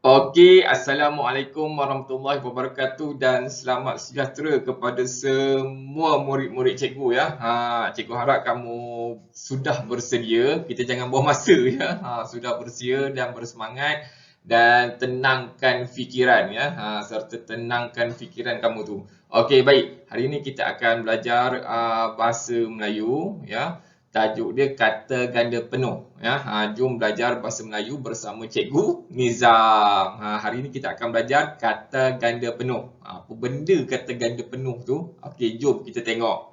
Okey, Assalamualaikum warahmatullahi wabarakatuh dan selamat sejahtera kepada semua murid-murid cikgu ya. Cikgu harap kamu sudah bersedia, kita jangan buang masa ya. Sudah bersedia dan bersemangat dan tenangkan fikiran ya. Serta tenangkan fikiran kamu tu. Okey, baik. Hari ini kita akan belajar bahasa Melayu ya. Tajuk dia kata ganda penuh ya. Jom belajar bahasa Melayu bersama Cikgu Nizam. Hari ini kita akan belajar kata ganda penuh. Apa benda kata ganda penuh tu? Okey, jom kita tengok.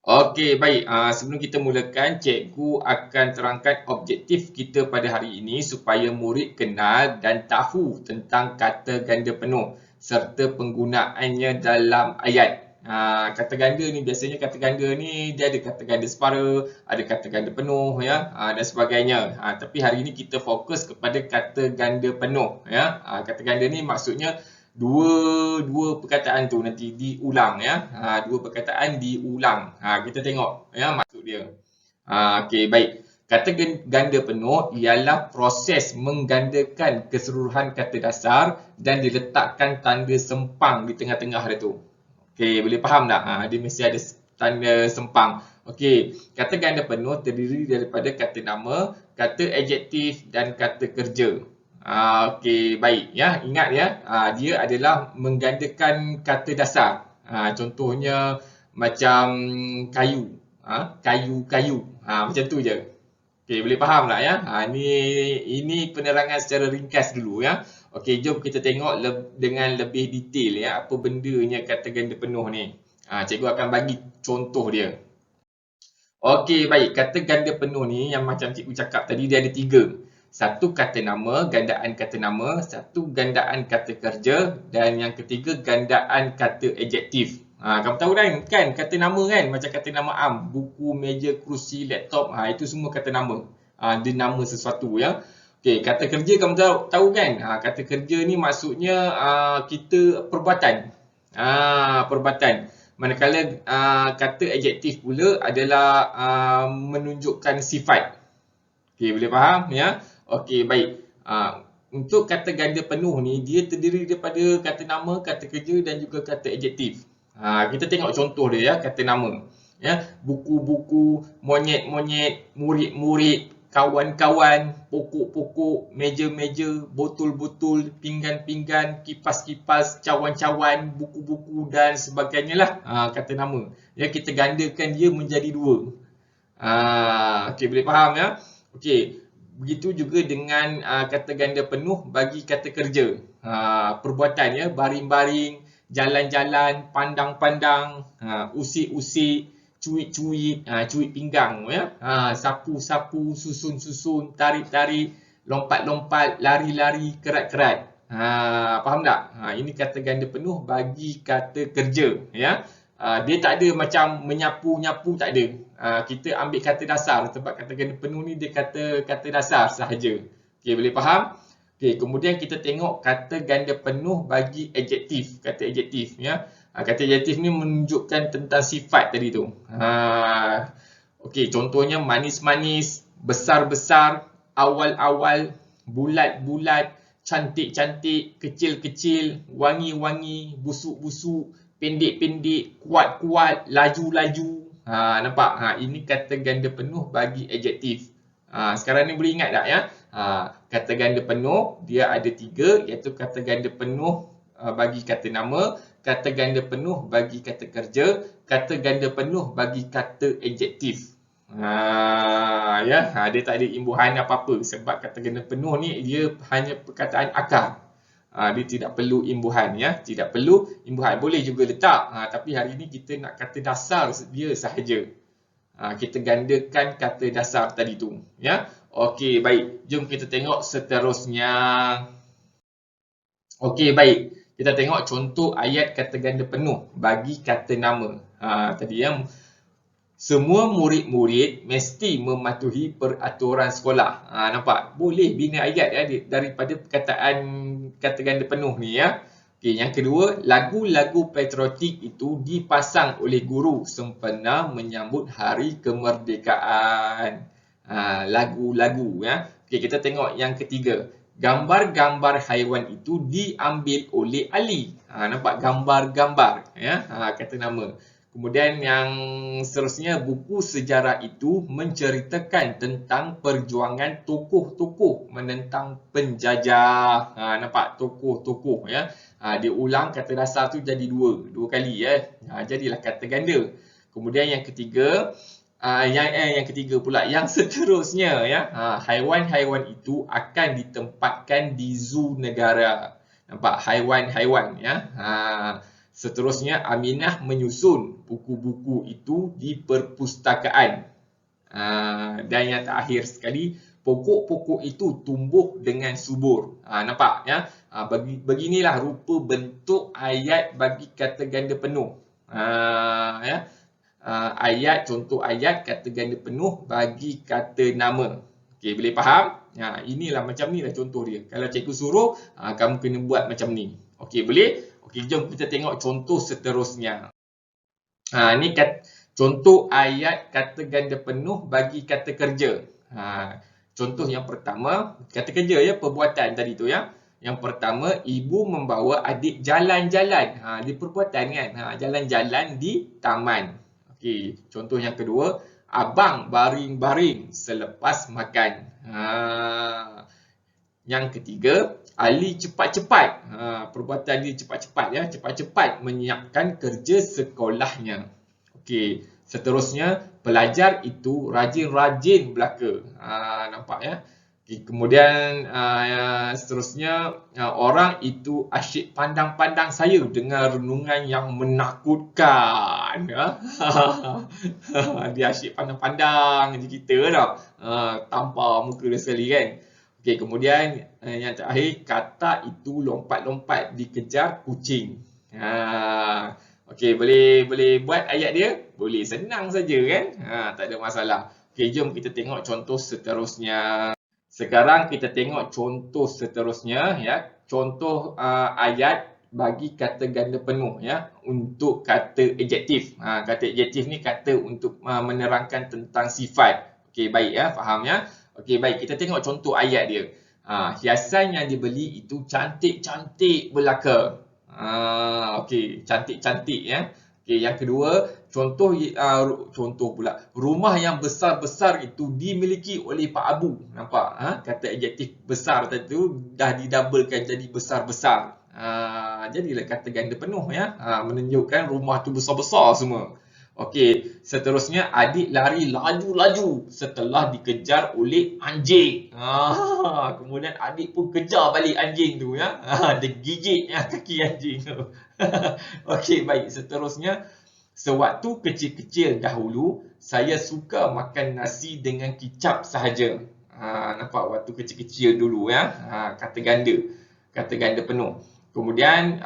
Okey, baik. Sebelum kita mulakan, cikgu akan terangkan objektif kita pada hari ini supaya murid kenal dan tahu tentang kata ganda penuh serta penggunaannya dalam ayat. Kata ganda ni biasanya kata ganda ni dia ada kata ganda separa, ada kata ganda penuh ya, dan sebagainya. Tapi hari ini kita fokus kepada kata ganda penuh ya. Kata ganda ni maksudnya dua perkataan tu nanti diulang ya. Dua perkataan diulang. Kita tengok ya maksud dia. Okey, baik. Kata ganda penuh ialah proses menggandakan keseluruhan kata dasar dan diletakkan tanda sempang di tengah-tengah dia tu. Okey, boleh faham tak? Dia mesti ada tanda sempang. Okey, kata ganda penuh terdiri daripada kata nama, kata adjektif dan kata kerja. Okey, baik ya. Ingat ya, dia adalah menggandakan kata dasar. Contohnya macam kayu. Kayu-kayu. Macam tu je. Okey, boleh faham tak ya? Ini penerangan secara ringkas dulu ya. Okey, jom kita tengok dengan lebih detail ya apa bendanya kata ganda penuh ni. Cikgu akan bagi contoh dia. Okey, baik. Kata ganda penuh ni yang macam cikgu cakap tadi dia ada tiga. Satu kata nama, gandaan kata nama, satu gandaan kata kerja dan yang ketiga gandaan kata adjektif. Kamu tahu kan kata nama kan, macam kata nama buku, meja, kerusi, laptop, itu semua kata nama. Dia nama sesuatu ya. Okey, kata kerja kamu tahu kan? Kata kerja ni maksudnya kita perbuatan. Perbuatan. Manakala kata adjektif pula adalah menunjukkan sifat. Okey, boleh faham ya? Okey, baik. Untuk kata ganda penuh ni, dia terdiri daripada kata nama, kata kerja dan juga kata adjektif. Kita tengok contoh dia ya, kata nama. Ya, buku-buku, monyet-monyet, murid-murid, kawan-kawan, pokok-pokok, meja-meja, botol-botol, pinggan-pinggan, kipas-kipas, cawan-cawan, buku-buku dan sebagainya lah. Kata nama. Ya, kita gandakan dia menjadi dua. Okey, boleh faham ya? Okey, begitu juga dengan kata ganda penuh bagi kata kerja. Perbuatan ya, baring-baring, jalan-jalan, pandang-pandang, usik-usik, cuit-cuit, cuit pinggang ya. Sapu-sapu, susun-susun, tarik-tarik, lompat-lompat, lari-lari, kerat-kerat. Faham tak? Ini kata ganda penuh bagi kata kerja ya. Dia tak ada macam menyapu-nyapu, tak ada. Kita ambil kata dasar sebab kata ganda penuh ni dia kata dasar sahaja. Okey, boleh faham? Okey, kemudian kita tengok kata ganda penuh bagi adjektif, kata adjektif ya. Kata adjektif ni menunjukkan tentang sifat tadi tu. Okey, contohnya manis-manis, besar-besar, awal-awal, bulat-bulat, cantik-cantik, kecil-kecil, wangi-wangi, busuk-busuk, pendek-pendek, kuat-kuat, laju-laju. Nampak? Ini kata ganda penuh bagi adjektif. Sekarang ni boleh ingat tak ya? Kata ganda penuh dia ada tiga, iaitu kata ganda penuh bagi kata nama, kata ganda penuh bagi kata kerja, kata ganda penuh bagi kata adjektif. Dia tak ada imbuhan apa-apa sebab kata ganda penuh ni dia hanya perkataan akar. Dia tidak perlu imbuhan ya, tidak perlu imbuhan. Boleh juga letak, tapi hari ini kita nak kata dasar dia sahaja. Kita gandakan kata dasar tadi tu ya. Okey, baik. Jom kita tengok seterusnya. Okey, baik. Kita tengok contoh ayat kata ganda penuh bagi kata nama. Tadi yang semua murid-murid mesti mematuhi peraturan sekolah. Nampak? Boleh bina ayat ya daripada perkataan kata ganda penuh ni ya. Okey, yang kedua, lagu-lagu patriotik itu dipasang oleh guru sempena menyambut hari kemerdekaan. Lagu-lagu ya. Okey, kita tengok yang ketiga. Gambar-gambar haiwan itu diambil oleh ahli. Nampak gambar-gambar ya, kata nama. Kemudian yang seterusnya, buku sejarah itu menceritakan tentang perjuangan tokoh-tokoh menentang penjajah. Nampak tokoh-tokoh ya. Dia ulang kata dasar tu jadi dua kali ya. Jadilah kata ganda. Kemudian yang ketiga, yang ketiga pula, yang seterusnya ya, haiwan-haiwan itu akan ditempatkan di zoo negara. Nampak haiwan-haiwan ya. Seterusnya, Aminah menyusun buku-buku itu di perpustakaan. Dan yang terakhir sekali, pokok-pokok itu tumbuh dengan subur. Nampak ya. Beginilah rupa bentuk ayat bagi kata ganda penuh. Ya. Contoh ayat kata ganda penuh bagi kata nama. Okey, boleh faham? Inilah macam ni lah contoh dia. Kalau cikgu suruh, kamu kena buat macam ni. Okey, boleh? Okey, jom kita tengok contoh seterusnya. Ni contoh ayat kata ganda penuh bagi kata kerja. Contoh yang pertama, kata kerja ya, perbuatan tadi tu ya. Yang pertama, ibu membawa adik jalan-jalan. Dia perbuatan kan? Jalan-jalan di taman. Okey, contoh yang kedua, abang baring-baring selepas makan. Yang ketiga, Ali cepat-cepat. Perbuatan dia cepat-cepat ya, cepat-cepat menyiapkan kerja sekolahnya. Okey, seterusnya, pelajar itu rajin-rajin belaka. Nampak ya. Okay, kemudian seterusnya, orang itu asyik pandang-pandang saya dengan renungan yang menakutkan. Dia asyik pandang-pandang je kita tau. Tampar muka dia sekali kan. Okey, kemudian yang terakhir, kata itu lompat-lompat dikejar kucing. Okey, boleh buat ayat dia? Boleh, senang saja kan? Tak ada masalah. Okey, jom kita tengok contoh seterusnya. Sekarang kita tengok contoh seterusnya ya. Contoh ayat bagi kata ganda penuh ya, untuk kata adjektif. Kata adjektif ni kata untuk menerangkan tentang sifat. Okey, baik ya, faham ya. Okey, baik, kita tengok contoh ayat dia. Hiasan yang dibeli itu cantik-cantik belaka. Okey, cantik-cantik ya. Okey, yang kedua, contoh pula, rumah yang besar-besar itu dimiliki oleh Pak Abu. Nampak? Kata adjektif besar tadi tu dah didabelkan jadi besar-besar. Jadilah kata ganda penuh ya. Menunjukkan rumah tu besar-besar semua. Okey, seterusnya, adik lari laju-laju setelah dikejar oleh anjing. Kemudian adik pun kejar balik anjing tu ya. Dia gigit kaki anjing tu. Okey, baik, seterusnya, sewaktu kecil-kecil dahulu, saya suka makan nasi dengan kicap sahaja. Nampak, waktu kecil-kecil dulu ya. Kata ganda penuh. Kemudian,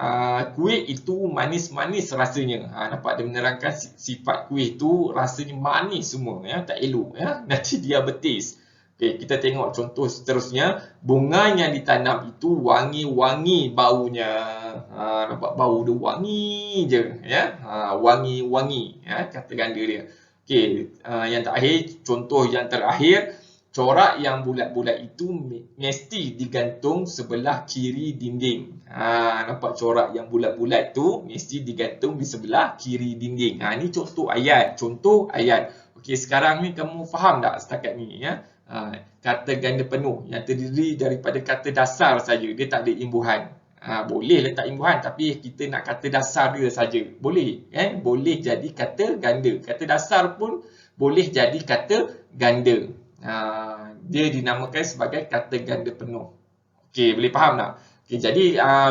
kuih itu manis-manis rasanya. Nampak, dia menerangkan sifat kuih itu rasanya manis semua ya, tak elok ya. Nanti diabetes. Okey, kita tengok contoh seterusnya. Bunga yang ditanam itu wangi-wangi baunya. Nampak, bau dia wangi je ya. Wangi-wangi ya, kata ganda dia. Okey, yang terakhir, contoh yang terakhir, corak yang bulat-bulat itu mesti digantung sebelah kiri dinding. Nampak, corak yang bulat-bulat tu mesti digantung di sebelah kiri dinding. Ni contoh ayat. Okey, sekarang ni kamu faham tak setakat ni ya? Kata ganda penuh yang terdiri daripada kata dasar saja, dia tak ada imbuhan. Boleh letak imbuhan, tapi kita nak kata dasar dia saja. Boleh kan? Boleh jadi kata ganda. Kata dasar pun boleh jadi kata ganda. Dia dinamakan sebagai kata ganda penuh. Okey, boleh faham tak? Okey, jadi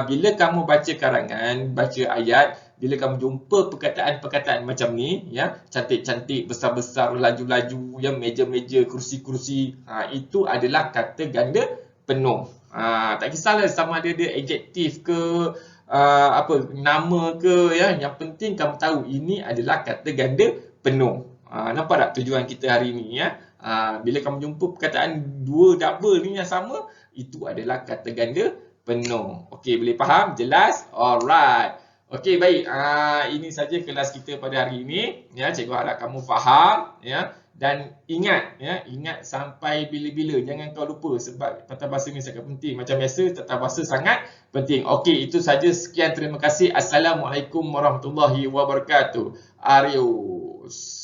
bila kamu baca karangan, baca ayat, bila kamu jumpa perkataan-perkataan macam ni ya, cantik-cantik, besar-besar, laju-laju, ya, meja-meja, kursi-kursi, itu adalah kata ganda penuh. Tak kisahlah sama ada dia adjektif ke nama ke ya, yang penting kamu tahu ini adalah kata ganda penuh. Nampak tak tujuan kita hari ini ya? Bila kamu jumpa perkataan dua double ni yang sama, itu adalah kata ganda penuh. Okey, boleh faham? Jelas? Alright. Okey, baik. Ini saja kelas kita pada hari ini. Ya, cikgu harap kamu faham. Ya. Dan ingat, ya, ingat sampai bila-bila. Jangan kau lupa sebab tata bahasa ni sangat penting. Macam biasa, tata bahasa sangat penting. Okey, itu saja. Sekian, terima kasih. Assalamualaikum warahmatullahi wabarakatuh. Adios.